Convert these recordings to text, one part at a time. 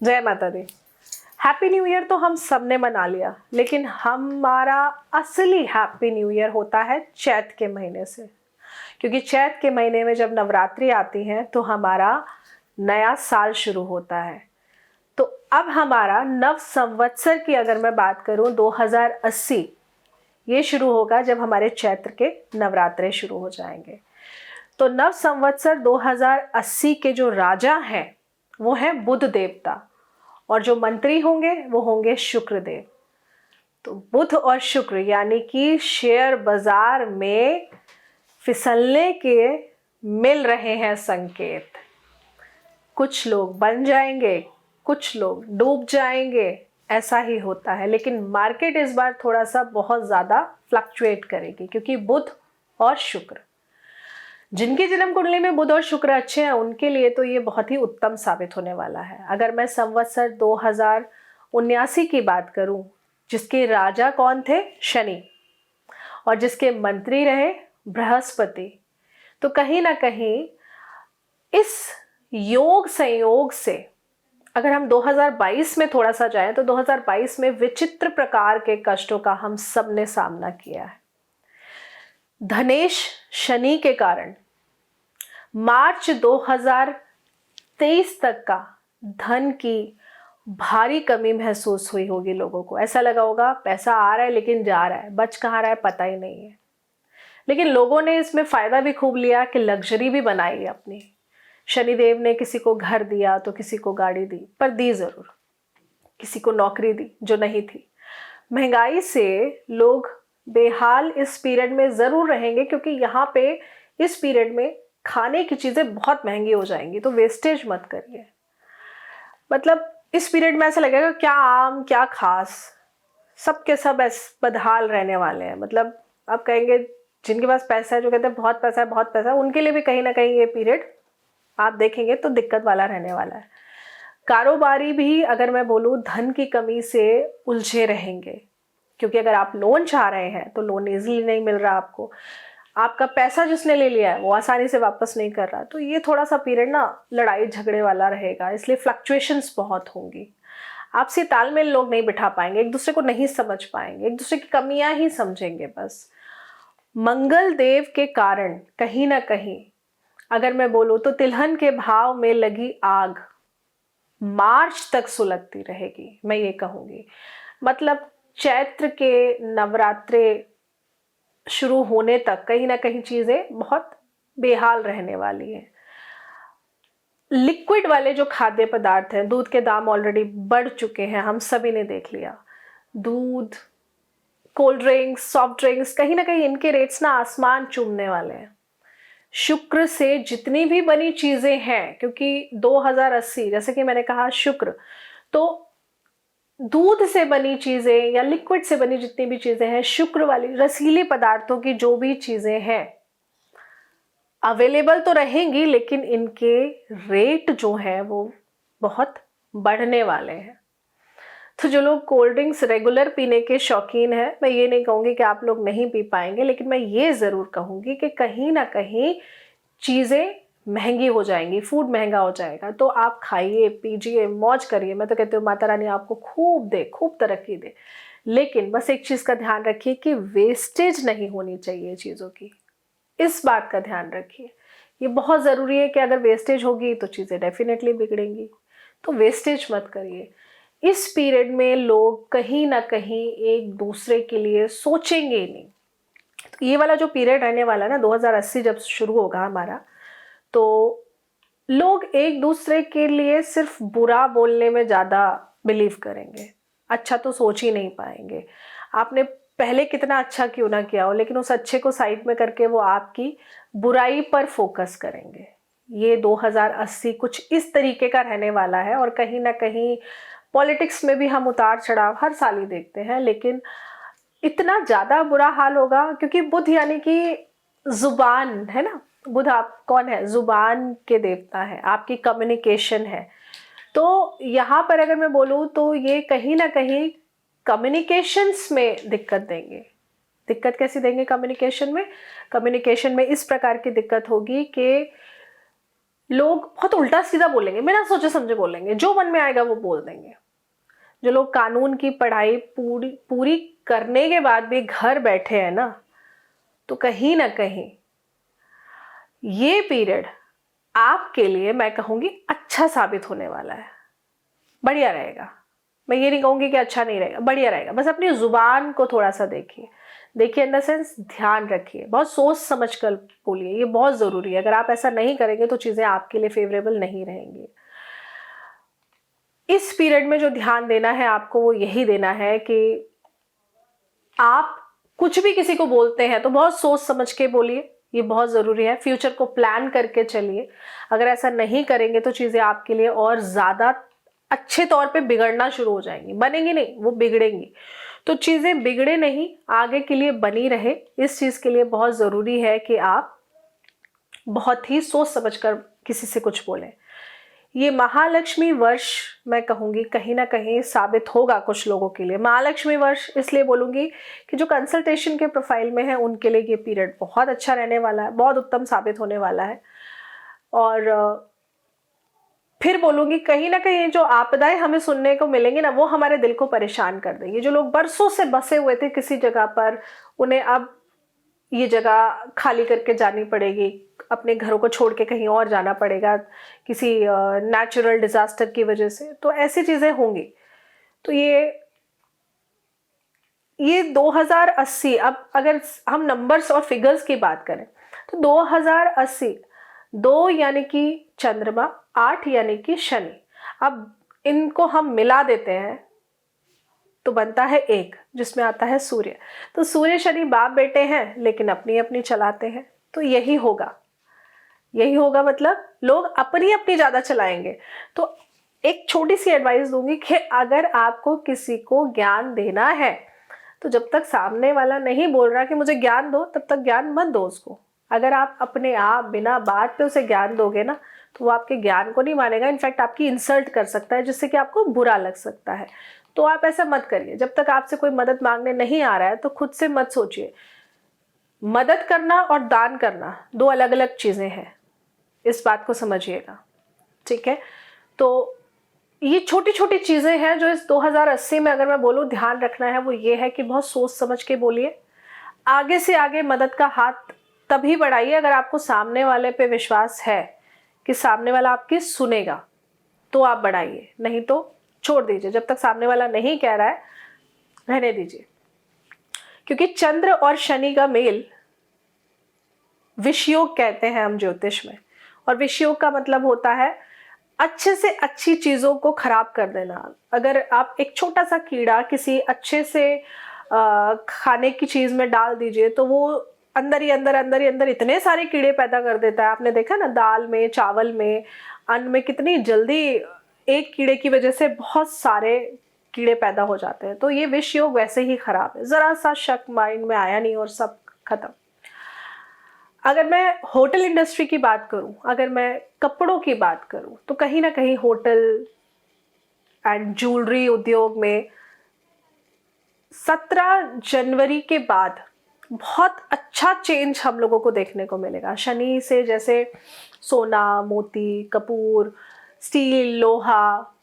जय माता दी। Happy new year तो हम सब ने मना लिया, लेकिन हमारा असली हैप्पी न्यू ईयर होता है चैत के महीने से। क्योंकि चैत के महीने में जब नवरात्रि आती हैं तो हमारा नया साल शुरू होता है। तो अब हमारा नव संवत्सर की अगर मैं बात करूं 2080 ये शुरू होगा जब हमारे चैत्र के नवरात्रे शुरू हो जाएंगे। तो नव संवत्सर 2080 के जो राजा हैं वो हैं बुध देवता, और जो मंत्री होंगे वो होंगे शुक्र देव। तो बुध और शुक्र यानी कि शेयर बाजार में फिसलने के मिल रहे हैं संकेत। कुछ लोग बन जाएंगे, कुछ लोग डूब जाएंगे, ऐसा ही होता है। लेकिन मार्केट इस बार थोड़ा सा बहुत ज़्यादा फ्लक्चुएट करेगी, क्योंकि बुध और शुक्र, जिनकी जन्म कुंडली में बुध और शुक्र अच्छे हैं उनके लिए तो ये बहुत ही उत्तम साबित होने वाला है। अगर मैं संवत्सर 2079 की बात करूं, जिसके राजा कौन थे? शनि, और जिसके मंत्री रहे बृहस्पति, तो कहीं ना कहीं इस योग संयोग से अगर हम 2022 में थोड़ा सा जाएं तो 2022 में विचित्र प्रकार के कष्टों का हम सब ने सामना किया है। धनेश शनि के कारण मार्च 2023 तक का धन की भारी कमी महसूस हुई होगी लोगों को। ऐसा लगा होगा पैसा आ रहा है लेकिन जा रहा है, बच कहाँ रहा है पता ही नहीं है। लेकिन लोगों ने इसमें फायदा भी खूब लिया कि लग्जरी भी बनाई अपनी। शनिदेव ने किसी को घर दिया तो किसी को गाड़ी दी, पर दी जरूर। किसी को नौकरी दी जो नहीं थी। महंगाई से लोग बेहाल इस पीरियड में जरूर रहेंगे, क्योंकि यहाँ पे इस पीरियड में खाने की चीजें बहुत महंगी हो जाएंगी। तो वेस्टेज मत करिए। मतलब इस पीरियड में ऐसा लगेगा क्या आम क्या खास, सब के सब बदहाल रहने वाले हैं। मतलब आप कहेंगे जिनके पास पैसा है, जो कहते हैं बहुत पैसा है बहुत पैसा है, उनके लिए भी कहीं ना कहीं ये पीरियड आप देखेंगे तो दिक्कत वाला रहने वाला है। कारोबारी भी अगर मैं बोलूँ धन की कमी से उलझे रहेंगे, क्योंकि अगर आप लोन चाह रहे हैं तो लोन इजीली नहीं मिल रहा आपको। आपका पैसा जिसने ले लिया है वो आसानी से वापस नहीं कर रहा। तो ये थोड़ा सा पीरियड ना लड़ाई झगड़े वाला रहेगा, इसलिए फ्लक्चुएशंस बहुत होंगी। आपसी तालमेल लोग नहीं बिठा पाएंगे, एक दूसरे को नहीं समझ पाएंगे, एक दूसरे की कमियां ही समझेंगे बस। मंगल देव के कारण कहीं ना कहीं अगर मैं बोलूँ तो तिलहन के भाव में लगी आग मार्च तक सुलगती रहेगी, मैं ये कहूँगी। मतलब चैत्र के नवरात्रे शुरू होने तक कहीं ना कहीं चीज़ें बहुत बेहाल रहने वाली हैं। लिक्विड वाले जो खाद्य पदार्थ हैं, दूध के दाम ऑलरेडी बढ़ चुके हैं, हम सभी ने देख लिया। दूध, कोल्ड ड्रिंक्स, सॉफ्ट ड्रिंक्स, कहीं ना कहीं इनके रेट्स ना आसमान चूमने वाले हैं। शुक्र से जितनी भी बनी चीजें हैं, क्योंकि 2080 जैसे कि मैंने कहा शुक्र, तो दूध से बनी चीजें या लिक्विड से बनी जितनी भी चीजें हैं, शुक्र वाली रसीले पदार्थों की जो भी चीजें हैं अवेलेबल तो रहेंगी, लेकिन इनके रेट जो हैं वो बहुत बढ़ने वाले हैं। तो जो लोग कोल्ड ड्रिंक्स रेगुलर पीने के शौकीन हैं, मैं ये नहीं कहूँगी कि आप लोग नहीं पी पाएंगे, लेकिन मैं ये ज़रूर कहूँगी कि कहीं ना कहीं चीज़ें महंगी हो जाएंगी, फूड महंगा हो जाएगा। तो आप खाइए पीजिए मौज करिए, मैं तो कहती हूँ माता रानी आपको खूब दे, खूब तरक्की दे। लेकिन बस एक चीज़ का ध्यान रखिए कि वेस्टेज नहीं होनी चाहिए चीज़ों की, इस बात का ध्यान रखिए। ये बहुत ज़रूरी है कि अगर वेस्टेज होगी तो चीज़ें डेफिनेटली बिगड़ेंगी। तो वेस्टेज मत करिए। इस पीरियड में लोग कहीं ना कहीं एक दूसरे के लिए सोचेंगे नहीं। तो ये वाला जो पीरियड रहने वाला है ना, 2080 जब शुरू होगा हमारा, तो लोग एक दूसरे के लिए सिर्फ बुरा बोलने में ज़्यादा बिलीव करेंगे, अच्छा तो सोच ही नहीं पाएंगे। आपने पहले कितना अच्छा क्यों ना किया हो, लेकिन उस अच्छे को साइड में करके वो आपकी बुराई पर फोकस करेंगे। ये 2080 कुछ इस तरीके का रहने वाला है। और कहीं ना कहीं पॉलिटिक्स में भी हम उतार चढ़ाव हर साल ही देखते हैं, लेकिन इतना ज़्यादा बुरा हाल होगा क्योंकि बुध यानी कि जुबान है ना। बुध आप कौन है? जुबान के देवता है, आपकी कम्युनिकेशन है। तो यहाँ पर अगर मैं बोलूँ तो ये कहीं ना कहीं कम्युनिकेशंस में दिक्कत देंगे। दिक्कत कैसी देंगे कम्युनिकेशन में? कम्युनिकेशन में इस प्रकार की दिक्कत होगी कि लोग बहुत उल्टा सीधा बोलेंगे, बिना सोचे समझे बोलेंगे, जो मन में आएगा वो बोल देंगे। जो लोग कानून की पढ़ाई पूरी पूरी करने के बाद भी घर बैठे हैं ना, तो कहीं ना कहीं ये पीरियड आपके लिए मैं कहूंगी अच्छा साबित होने वाला है, बढ़िया रहेगा। मैं ये नहीं कहूंगी कि अच्छा नहीं रहेगा, बढ़िया रहेगा। बस अपनी जुबान को थोड़ा सा देखिए, देखिए इन द सेंस ध्यान रखिए, बहुत सोच समझ कर बोलिए, ये बहुत जरूरी है। अगर आप ऐसा नहीं करेंगे तो चीजें आपके लिए फेवरेबल नहीं रहेंगी। इस पीरियड में जो ध्यान देना है आपको वो यही देना है कि आप कुछ भी किसी को बोलते हैं तो बहुत सोच समझ के बोलिए, ये बहुत ज़रूरी है। फ्यूचर को प्लान करके चलिए। अगर ऐसा नहीं करेंगे तो चीज़ें आपके लिए और ज़्यादा अच्छे तौर पे बिगड़ना शुरू हो जाएंगी, बनेंगी नहीं, वो बिगड़ेंगी। तो चीज़ें बिगड़े नहीं, आगे के लिए बनी रहे, इस चीज़ के लिए बहुत ज़रूरी है कि आप बहुत ही सोच समझ कर किसी से कुछ बोलें। ये महालक्ष्मी वर्ष मैं कहूँगी कहीं ना कहीं साबित होगा कुछ लोगों के लिए। महालक्ष्मी वर्ष इसलिए बोलूँगी कि जो कंसल्टेशन के प्रोफाइल में है उनके लिए ये पीरियड बहुत अच्छा रहने वाला है, बहुत उत्तम साबित होने वाला है। और फिर बोलूँगी कहीं ना कहीं जो आपदाएं हमें सुनने को मिलेंगी ना, वो हमारे दिल को परेशान कर देंगी। जो लोग बरसों से बसे हुए थे किसी जगह पर, उन्हें अब ये जगह खाली करके जानी पड़ेगी, अपने घरों को छोड़ के कहीं और जाना पड़ेगा किसी नेचुरल डिजास्टर की वजह से, तो ऐसी चीजें होंगी। तो ये 2080, अब अगर हम नंबर्स और फिगर्स की बात करें तो 2080, 2 यानी कि चंद्रमा, 8 यानी कि शनि, अब इनको हम मिला देते हैं तो बनता है 1, जिसमें आता है सूर्य। तो सूर्य शनि बाप बेटे हैं लेकिन अपनी अपनी चलाते हैं। तो यही होगा, यही होगा, मतलब लोग अपनी अपनी ज्यादा चलाएंगे। तो एक छोटी सी एडवाइस दूंगी कि अगर आपको किसी को ज्ञान देना है तो जब तक सामने वाला नहीं बोल रहा कि मुझे ज्ञान दो, तब तक ज्ञान मत दो उसको। अगर आप अपने आप बिना बात पे उसे ज्ञान दोगे ना, तो वो आपके ज्ञान को नहीं मानेगा, इनफैक्ट आपकी इंसल्ट कर सकता है, जिससे कि आपको बुरा लग सकता है। तो आप ऐसा मत करिए। जब तक आपसे कोई मदद मांगने नहीं आ रहा है तो खुद से मत सोचिए। मदद करना और दान करना 2 अलग अलग चीजें हैं, इस बात को समझिएगा, ठीक है। तो ये छोटी छोटी चीजें हैं जो इस 2080 में अगर मैं बोलूं ध्यान रखना है, वो ये है कि बहुत सोच समझ के बोलिए। आगे से आगे मदद का हाथ तभी बढ़ाइए अगर आपको सामने वाले पे विश्वास है कि सामने वाला आपकी सुनेगा, तो आप बढ़ाइए, नहीं तो छोड़ दीजिए। जब तक सामने वाला नहीं कह रहा है रहने दीजिए। क्योंकि चंद्र और शनि का मेल विषयोग कहते हैं हम ज्योतिष में, और विषयोग का मतलब होता है अच्छे से अच्छी चीजों को खराब कर देना। अगर आप एक छोटा सा कीड़ा किसी अच्छे से खाने की चीज में डाल दीजिए तो वो अंदर ही अंदर इतने सारे कीड़े पैदा कर देता है। आपने देखा ना, दाल में, चावल में, अन्न में कितनी जल्दी एक कीड़े की वजह से बहुत सारे कीड़े पैदा हो जाते हैं। तो ये विष योग वैसे ही खराब है, जरा सा शक माइंड में आया नहीं और सब खत्म। अगर मैं होटल इंडस्ट्री की बात करूं, अगर मैं कपड़ों की बात करूं, तो कहीं ना कहीं होटल एंड ज्वेलरी उद्योग में 17 जनवरी के बाद बहुत अच्छा चेंज हम लोगों को देखने को मिलेगा। शनि से जैसे सोना, मोती, कपूर, स्टील, लोहा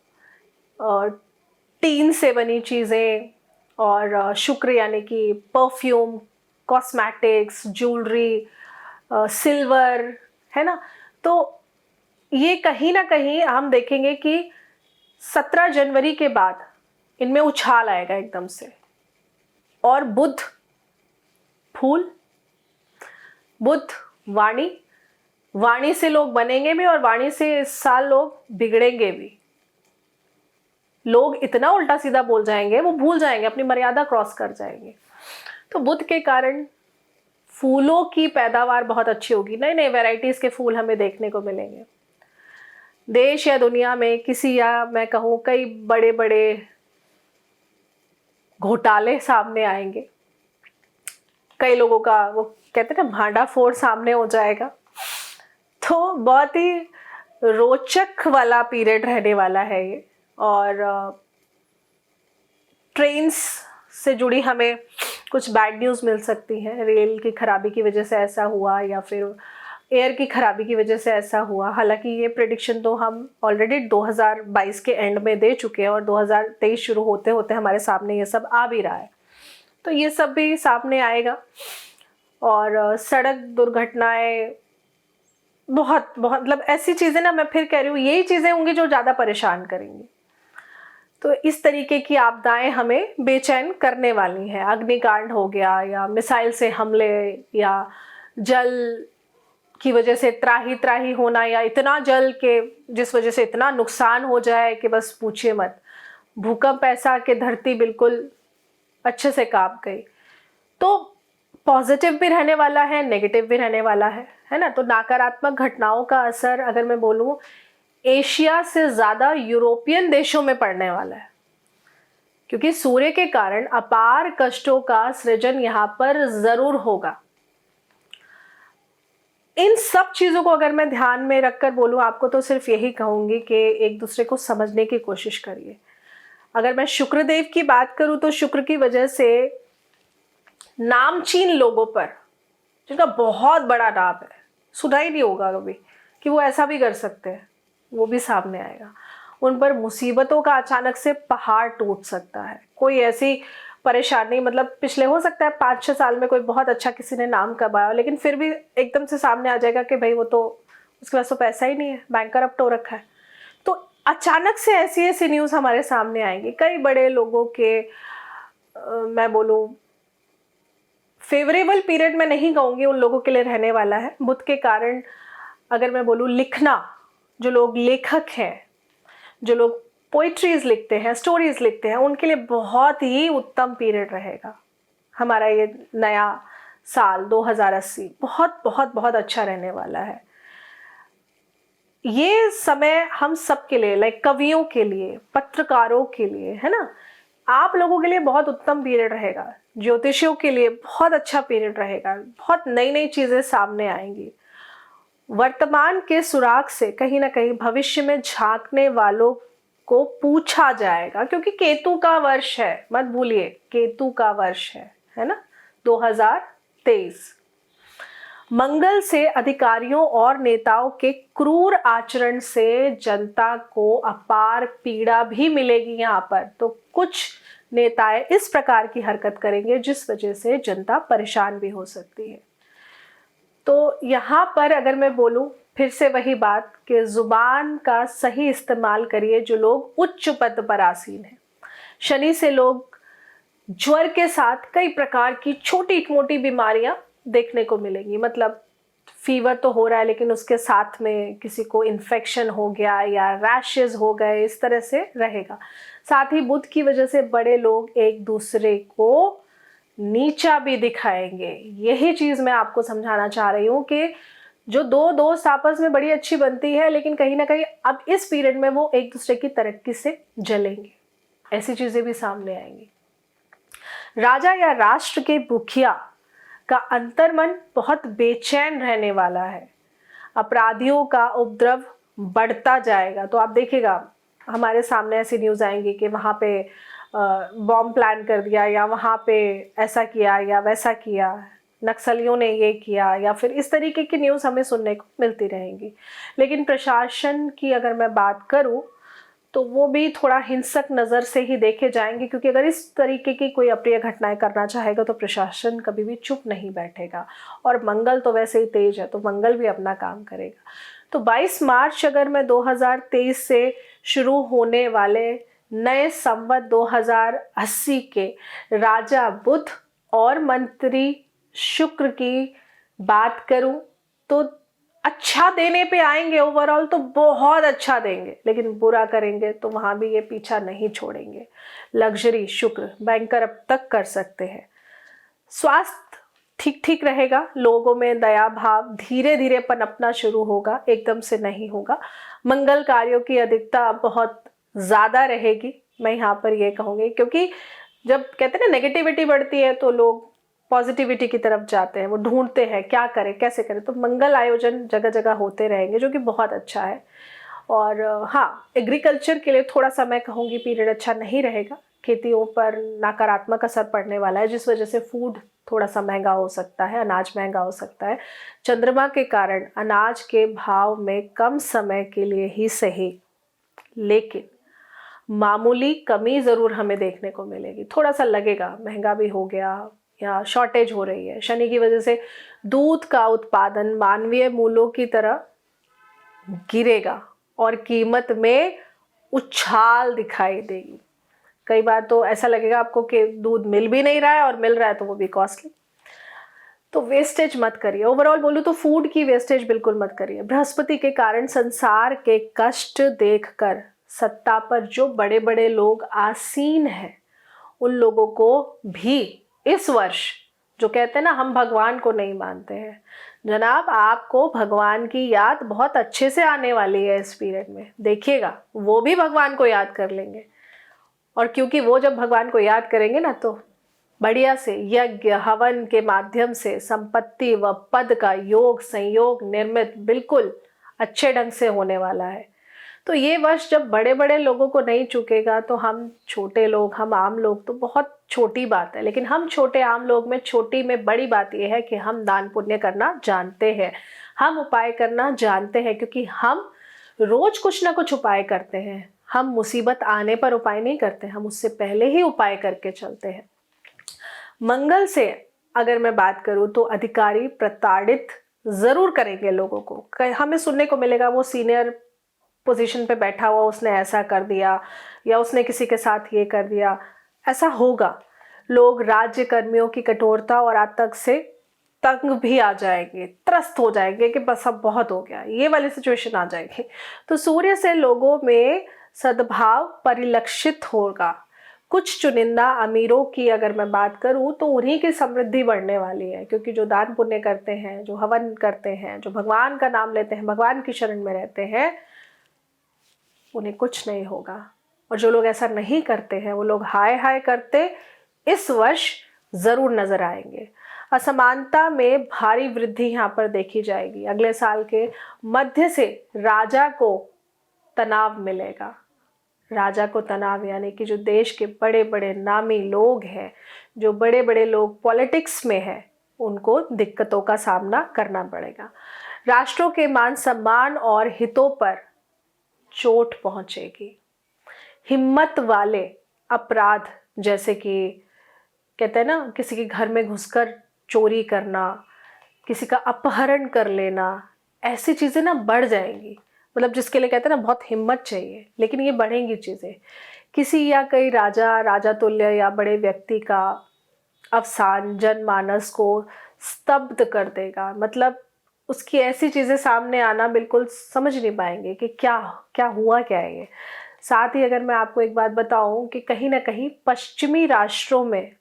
और टीन से बनी चीज़ें, और शुक्र यानी कि परफ्यूम, कॉस्मेटिक्स, ज्वेलरी, सिल्वर, है ना। तो ये कहीं ना कहीं हम देखेंगे कि 17 जनवरी के बाद इनमें उछाल आएगा एकदम से। और बुध, फूल, बुध, वाणी, वाणी से लोग बनेंगे भी और वाणी से इस साल लोग बिगड़ेंगे भी। लोग इतना उल्टा सीधा बोल जाएंगे, वो भूल जाएंगे, अपनी मर्यादा क्रॉस कर जाएंगे। तो बुध के कारण फूलों की पैदावार बहुत अच्छी होगी, नए नए वैरायटीज के फूल हमें देखने को मिलेंगे। देश या दुनिया में किसी, या मैं कहूँ कई बड़े बड़े घोटाले सामने आएंगे। कई लोगों का वो कहते हैं ना भांडा फोड़ सामने हो जाएगा। तो बहुत ही रोचक वाला पीरियड रहने वाला है ये। और ट्रेन्स से जुड़ी हमें कुछ बैड न्यूज़ मिल सकती है, रेल की खराबी की वजह से ऐसा हुआ, या फिर एयर की खराबी की वजह से ऐसा हुआ। हालांकि ये प्रेडिक्शन तो हम ऑलरेडी 2022 के एंड में दे चुके हैं और 2023 शुरू होते होते हमारे सामने ये सब आ भी रहा है, तो ये सब भी सामने आएगा। और सड़क दुर्घटनाएं बहुत बहुत मतलब ऐसी चीज़ें ना, मैं फिर कह रही हूँ यही चीज़ें होंगी जो ज़्यादा परेशान करेंगी। तो इस तरीके की आपदाएं हमें बेचैन करने वाली हैं। अग्निकांड हो गया, या मिसाइल से हमले, या जल की वजह से त्राही त्राही होना, या इतना जल के जिस वजह से इतना नुकसान हो जाए कि बस पूछिए मत। भूकंप ऐसा कि धरती बिल्कुल अच्छे से कांप गई। तो पॉजिटिव भी रहने वाला है, नेगेटिव भी रहने वाला है ना। तो नकारात्मक घटनाओं का असर अगर मैं बोलूं, एशिया से ज़्यादा यूरोपियन देशों में पड़ने वाला है, क्योंकि सूर्य के कारण अपार कष्टों का सृजन यहाँ पर ज़रूर होगा। इन सब चीज़ों को अगर मैं ध्यान में रखकर बोलूँ आपको, तो सिर्फ यही कहूँगी कि एक दूसरे को समझने की कोशिश करिए। अगर मैं शुक्रदेव की बात करूँ तो शुक्र की वजह से नामचीन लोगों पर, जिनका बहुत बड़ा नाम है, सुना ही नहीं होगा कभी कि वो ऐसा भी कर सकते हैं, वो भी सामने आएगा। उन पर मुसीबतों का अचानक से पहाड़ टूट सकता है। कोई ऐसी परेशानी, मतलब पिछले हो सकता है 5-6 साल में कोई बहुत अच्छा किसी ने नाम कमाया, लेकिन फिर भी एकदम से सामने आ जाएगा कि भाई वो तो, उसके पास तो पैसा ही नहीं है, बैंकरप्ट हो रखा है। तो अचानक से ऐसी ऐसी न्यूज़ हमारे सामने आएंगी। कई बड़े लोगों के मैं बोलूँ फेवरेबल पीरियड में नहीं कहूँगी, उन लोगों के लिए रहने वाला है। बुध के कारण अगर मैं बोलूँ लिखना, जो लोग लेखक हैं, जो लोग पोइट्रीज लिखते हैं, स्टोरीज लिखते हैं, उनके लिए बहुत ही उत्तम पीरियड रहेगा। हमारा ये नया साल 2080 बहुत बहुत बहुत अच्छा रहने वाला है। ये समय हम सब के लिए, लाइक कवियों के लिए, पत्रकारों के लिए, है ना, आप लोगों के लिए बहुत उत्तम पीरियड रहेगा। ज्योतिषियों के लिए बहुत अच्छा पीरियड रहेगा। बहुत नई नई चीज़ें सामने आएंगी। वर्तमान के सुराग से कहीं ना कहीं भविष्य में झांकने वालों को पूछा जाएगा, क्योंकि केतु का वर्ष है, मत भूलिए केतु का वर्ष है ना, 2023। मंगल से अधिकारियों और नेताओं के क्रूर आचरण से जनता को अपार पीड़ा भी मिलेगी यहाँ पर। तो कुछ नेताएं इस प्रकार की हरकत करेंगे जिस वजह से जनता परेशान भी हो सकती है। तो यहाँ पर अगर मैं बोलूँ फिर से वही बात कि जुबान का सही इस्तेमाल करिए। जो लोग उच्च पद पर आसीन हैं, शनि से लोग ज्वर के साथ कई प्रकार की छोटी मोटी बीमारियां देखने को मिलेंगी। मतलब फीवर तो हो रहा है, लेकिन उसके साथ में किसी को इन्फेक्शन हो गया या रैशेस हो गए, इस तरह से रहेगा। साथ ही बुध की वजह से बड़े लोग एक दूसरे को नीचा भी दिखाएंगे। यही चीज़ मैं आपको समझाना चाह रही हूँ कि जो दो दोस्त आपस में बड़ी अच्छी बनती है, लेकिन कहीं ना कहीं अब इस पीरियड में वो एक दूसरे की तरक्की से जलेंगे। ऐसी चीज़ें भी सामने आएंगी। राजा या राष्ट्र के मुखिया का अंतर्मन बहुत बेचैन रहने वाला है। अपराधियों का उपद्रव बढ़ता जाएगा। तो आप देखिएगा हमारे सामने ऐसी न्यूज़ आएंगी कि वहाँ पे बॉम्ब प्लान कर दिया, या वहाँ पे ऐसा किया या वैसा किया, नक्सलियों ने ये किया, या फिर इस तरीके की न्यूज़ हमें सुनने को मिलती रहेंगी। लेकिन प्रशासन की अगर मैं बात करूँ तो वो भी थोड़ा हिंसक नज़र से ही देखे जाएंगे, क्योंकि अगर इस तरीके की कोई अप्रिय घटनाएं करना चाहेगा तो प्रशासन कभी भी चुप नहीं बैठेगा। और मंगल तो वैसे ही तेज है, तो मंगल भी अपना काम करेगा। तो 22 मार्च अगर मैं 2023 से शुरू होने वाले नए संवत 2080 के राजा बुध और मंत्री शुक्र की बात करूं तो अच्छा देने पे आएंगे। ओवरऑल तो बहुत अच्छा देंगे, लेकिन बुरा करेंगे तो वहां भी ये पीछा नहीं छोड़ेंगे। लग्जरी शुक्र बैंकर अब तक कर सकते हैं। स्वास्थ्य ठीक ठीक रहेगा। लोगों में दया भाव धीरे धीरे पनपना शुरू होगा, एकदम से नहीं होगा। मंगल कार्यों की अधिकता बहुत ज़्यादा रहेगी, मैं यहाँ पर ये कहूँगी, क्योंकि जब कहते हैं ना नेगेटिविटी बढ़ती है तो लोग पॉजिटिविटी की तरफ जाते हैं, वो ढूंढते हैं क्या करें कैसे करें। तो मंगल आयोजन जगह जगह होते रहेंगे, जो कि बहुत अच्छा है। और हाँ, एग्रीकल्चर के लिए थोड़ा सा मैं कहूँगी पीरियड अच्छा नहीं रहेगा, खेतियों पर नकारात्मक असर पड़ने वाला है, जिस वजह से फूड थोड़ा सा महंगा हो सकता है, अनाज महंगा हो सकता है। चंद्रमा के कारण अनाज के भाव में कम समय के लिए ही सही, लेकिन मामूली कमी ज़रूर हमें देखने को मिलेगी। थोड़ा सा लगेगा महंगा भी हो गया या शॉर्टेज हो रही है। शनि की वजह से दूध का उत्पादन मानवीय मूल्यों की तरह गिरेगा और कीमत में उछाल दिखाई देगी। कई बार तो ऐसा लगेगा आपको कि दूध मिल भी नहीं रहा है और मिल रहा है तो वो भी कॉस्टली। तो वेस्टेज मत करिए। ओवरऑल बोलूँ तो फूड की वेस्टेज बिल्कुल मत करिए। बृहस्पति के कारण संसार के कष्ट देखकर सत्ता पर जो बड़े बड़े लोग आसीन हैं, उन लोगों को भी इस वर्ष, जो कहते हैं ना हम भगवान को नहीं मानते हैं, जनाब आपको भगवान की याद बहुत अच्छे से आने वाली है इस पीरियड में। देखिएगा वो भी भगवान को याद कर लेंगे, और क्योंकि वो जब भगवान को याद करेंगे ना तो बढ़िया से यज्ञ हवन के माध्यम से संपत्ति व पद का योग संयोग निर्मित बिल्कुल अच्छे ढंग से होने वाला है। तो ये वर्ष जब बड़े बड़े लोगों को नहीं चुकेगा तो हम छोटे लोग, हम आम लोग तो बहुत छोटी बात है, लेकिन हम छोटे आम लोग में छोटी में बड़ी बात यह है कि हम दान पुण्य करना जानते हैं, हम उपाय करना जानते हैं, क्योंकि हम रोज कुछ ना कुछ उपाय करते हैं। हम मुसीबत आने पर उपाय नहीं करते, हम उससे पहले ही उपाय करके चलते हैं। मंगल से अगर मैं बात करूं तो अधिकारी प्रताड़ित जरूर करेंगे लोगों को। हमें सुनने को मिलेगा वो सीनियर पोजीशन पे बैठा हुआ उसने ऐसा कर दिया या उसने किसी के साथ ये कर दिया, ऐसा होगा। लोग राज्य कर्मियों की कठोरता और आतंक से तंग भी आ जाएंगे, त्रस्त हो जाएंगे कि बस अब बहुत हो गया, ये वाली सिचुएशन आ जाएगी। तो सूर्य से लोगों में सद्भाव परिलक्षित होगा। कुछ चुनिंदा अमीरों की अगर मैं बात करूं तो उन्हीं की समृद्धि बढ़ने वाली है, क्योंकि जो दान पुण्य करते हैं, जो हवन करते हैं, जो भगवान का नाम लेते हैं, भगवान की शरण में रहते हैं, उन्हें कुछ नहीं होगा। और जो लोग ऐसा नहीं करते हैं, वो लोग हाय हाय करते इस वर्ष जरूर नजर आएंगे। असमानता में भारी वृद्धि यहाँ पर देखी जाएगी। अगले साल के मध्य से राजा को तनाव मिलेगा। राजा को तनाव यानी कि जो देश के बड़े बड़े नामी लोग हैं, जो बड़े बड़े लोग पॉलिटिक्स में हैं, उनको दिक्कतों का सामना करना पड़ेगा। राष्ट्रों के मान सम्मान और हितों पर चोट पहुंचेगी। हिम्मत वाले अपराध, जैसे कि कहते हैं ना किसी के घर में घुसकर चोरी करना, किसी का अपहरण कर लेना, ऐसी चीज़ें ना बढ़ जाएंगी। मतलब जिसके लिए कहते हैं ना बहुत हिम्मत चाहिए, लेकिन ये बढ़ेंगी चीज़ें। किसी या कई राजा तुल्य या बड़े व्यक्ति का अवसान जनमानस को स्तब्ध कर देगा। मतलब उसकी ऐसी चीज़ें सामने आना बिल्कुल समझ नहीं पाएंगे कि क्या क्या हुआ क्या है ये। साथ ही अगर मैं आपको एक बात बताऊं कि कहीं ना कहीं पश्चिमी राष्ट्रों में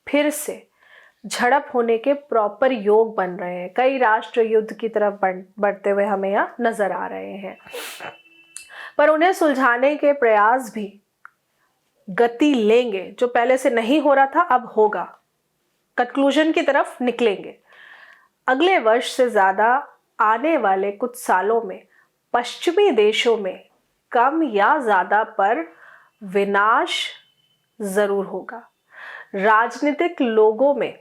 फिर से झड़प होने के प्रॉपर योग बन रहे हैं। कई राष्ट्र युद्ध की तरफ बढ़ते हुए हमें यहाँ नजर आ रहे हैं, पर उन्हें सुलझाने के प्रयास भी गति लेंगे। जो पहले से नहीं हो रहा था अब होगा, कंक्लूजन की तरफ निकलेंगे। अगले वर्ष से ज्यादा आने वाले कुछ सालों में पश्चिमी देशों में कम या ज्यादा पर विनाश जरूर होगा। राजनीतिक लोगों में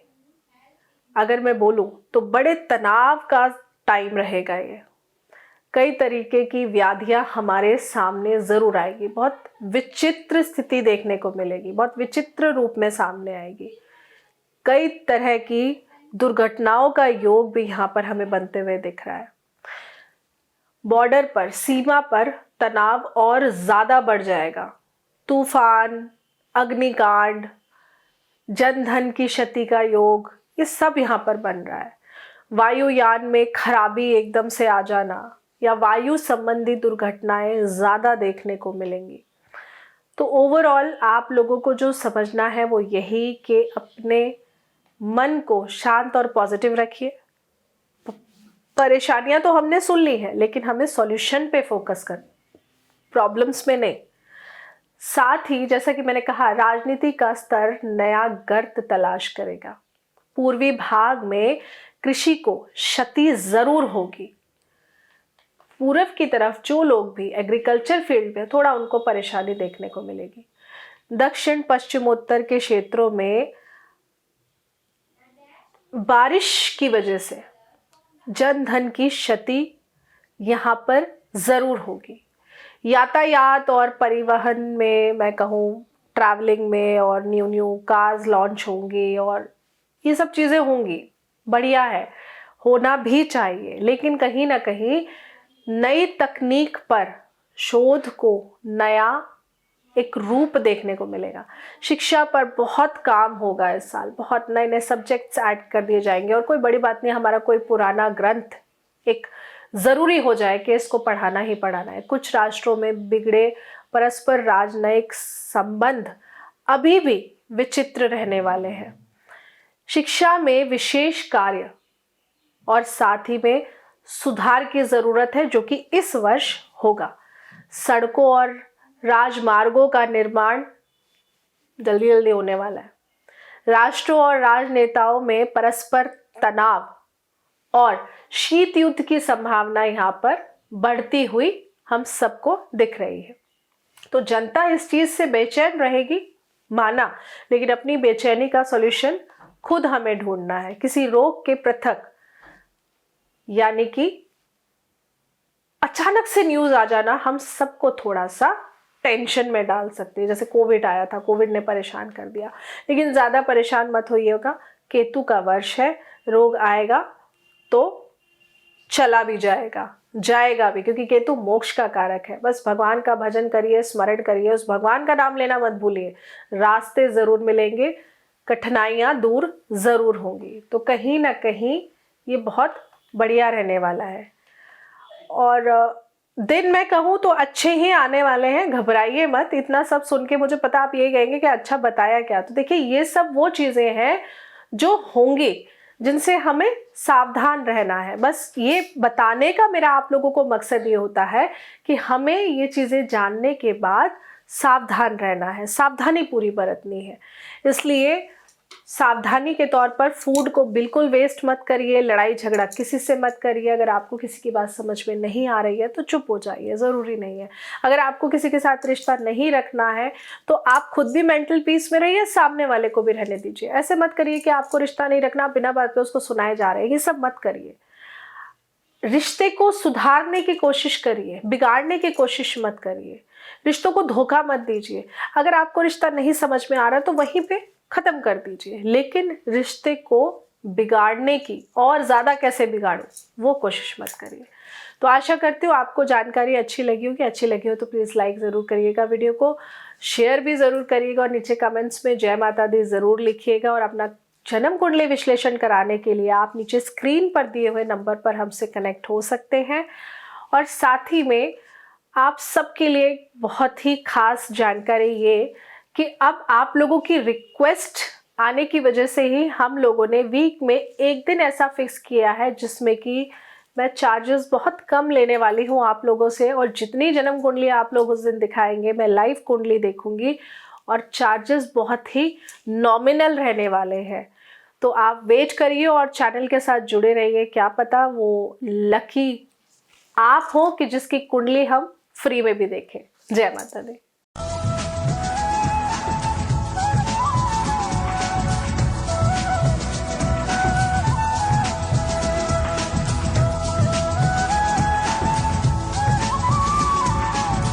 अगर मैं बोलूं तो बड़े तनाव का टाइम रहेगा ये। कई तरीके की व्याधियां हमारे सामने जरूर आएगी। बहुत विचित्र स्थिति देखने को मिलेगी, बहुत विचित्र रूप में सामने आएगी। कई तरह की दुर्घटनाओं का योग भी यहाँ पर हमें बनते हुए दिख रहा है। बॉर्डर पर, सीमा पर तनाव और ज्यादा बढ़ जाएगा। तूफान, अग्निकांड, जनधन की क्षति का योग, ये सब यहाँ पर बन रहा है। वायुयान में खराबी एकदम से आ जाना या वायु संबंधी दुर्घटनाएं ज्यादा देखने को मिलेंगी। तो ओवरऑल आप लोगों को जो समझना है वो यही कि अपने मन को शांत और पॉजिटिव रखिए। परेशानियां तो हमने सुन ली है, लेकिन हमें सॉल्यूशन पे फोकस कर, प्रॉब्लम्स में नहीं। साथ ही जैसा कि मैंने कहा, राजनीति का स्तर नया गर्त तलाश करेगा। पूर्वी भाग में कृषि को क्षति जरूर होगी। पूर्व की तरफ जो लोग भी एग्रीकल्चर फील्ड में, थोड़ा उनको परेशानी देखने को मिलेगी। दक्षिण पश्चिमोत्तर के क्षेत्रों में बारिश की वजह से जन धन की क्षति यहाँ पर ज़रूर होगी। यातायात और परिवहन में मैं कहूँ, ट्रैवलिंग में, और न्यू न्यू कार्स लॉन्च होंगी और ये सब चीज़ें होंगी, बढ़िया है, होना भी चाहिए। लेकिन कहीं ना कहीं नई तकनीक पर शोध को नया एक रूप देखने को मिलेगा। शिक्षा पर बहुत काम होगा इस साल, बहुत नए नए सब्जेक्ट्स ऐड कर दिए जाएंगे। और कोई बड़ी बात नहीं, हमारा कोई पुराना ग्रंथ एक ज़रूरी हो जाए कि इसको पढ़ाना ही पढ़ाना है। कुछ राष्ट्रों में बिगड़े परस्पर राजनयिक संबंध अभी भी विचित्र रहने वाले हैं। शिक्षा में विशेष कार्य और साथ ही में सुधार की ज़रूरत है, जो कि इस वर्ष होगा। सड़कों और राजमार्गों का निर्माण जल्दी जल्दी होने वाला है। राष्ट्रों और राजनेताओं में परस्पर तनाव और शीत युद्ध की संभावना यहाँ पर बढ़ती हुई हम सबको दिख रही है। तो जनता इस चीज़ से बेचैन रहेगी, माना, लेकिन अपनी बेचैनी का सॉल्यूशन खुद हमें ढूंढना है। किसी रोग के पृथक, यानी कि अचानक से न्यूज़ आ जाना हम सबको थोड़ा सा टेंशन में डाल सकती है। जैसे कोविड आया था, कोविड ने परेशान कर दिया, लेकिन ज़्यादा परेशान मत होइएगा। केतु का वर्ष है, रोग आएगा तो चला भी जाएगा भी, क्योंकि केतु मोक्ष का कारक है। बस भगवान का भजन करिए, स्मरण करिए, उस भगवान का नाम लेना मत भूलिए। रास्ते ज़रूर मिलेंगे, कठिनाइयाँ दूर ज़रूर होंगी। तो कहीं ना कहीं ये बहुत बढ़िया रहने वाला है। और दिन मैं कहूँ तो अच्छे ही आने वाले हैं, घबराइए मत। इतना सब सुन के मुझे पता आप ये कहेंगे कि अच्छा बताया क्या। तो देखिए, ये सब वो चीज़ें हैं जो होंगी, जिनसे हमें सावधान रहना है। बस ये बताने का मेरा आप लोगों को मकसद ये होता है कि हमें ये चीज़ें जानने के बाद सावधान रहना है, सावधानी पूरी बरतनी है। इसलिए सावधानी के तौर पर फूड को बिल्कुल वेस्ट मत करिए, लड़ाई झगड़ा किसी से मत करिए। अगर आपको किसी की बात समझ में नहीं आ रही है तो चुप हो जाइए, ज़रूरी नहीं है। अगर आपको किसी के साथ रिश्ता नहीं रखना है तो आप खुद भी मेंटल पीस में रहिए, सामने वाले को भी रहने दीजिए। ऐसे मत करिए कि आपको रिश्ता नहीं रखना, बिना बात पे उसको सुनाए जा रहे हैं, ये सब मत करिए। रिश्ते को सुधारने की कोशिश करिए, बिगाड़ने की कोशिश मत करिए। रिश्तों को धोखा मत दीजिए। अगर आपको रिश्ता नहीं समझ में आ रहा तो वहीं पे ख़त्म कर दीजिए, लेकिन रिश्ते को बिगाड़ने की और ज़्यादा कैसे बिगाड़ो वो कोशिश मत करिए। तो आशा करती हूँ आपको जानकारी अच्छी लगी होगी। अच्छी लगी हो तो प्लीज़ लाइक ज़रूर करिएगा, वीडियो को शेयर भी ज़रूर करिएगा, और नीचे कमेंट्स में जय माता दी ज़रूर लिखिएगा। और अपना जन्म कुंडली विश्लेषण कराने के लिए आप नीचे स्क्रीन पर दिए हुए नंबर पर हमसे कनेक्ट हो सकते हैं। और साथ ही में आप सबके लिए बहुत ही खास जानकारी ये कि अब आप लोगों की रिक्वेस्ट आने की वजह से ही हम लोगों ने वीक में एक दिन ऐसा फिक्स किया है जिसमें कि मैं चार्जेस बहुत कम लेने वाली हूँ आप लोगों से। और जितनी जन्म कुंडली आप लोग उस दिन दिखाएंगे, मैं लाइव कुंडली देखूंगी और चार्जेस बहुत ही नॉमिनल रहने वाले हैं। तो आप वेट करिए और चैनल के साथ जुड़े रहिए। क्या पता वो लकी आप हो कि जिसकी कुंडली हम फ्री में भी देखें। जय माता दी।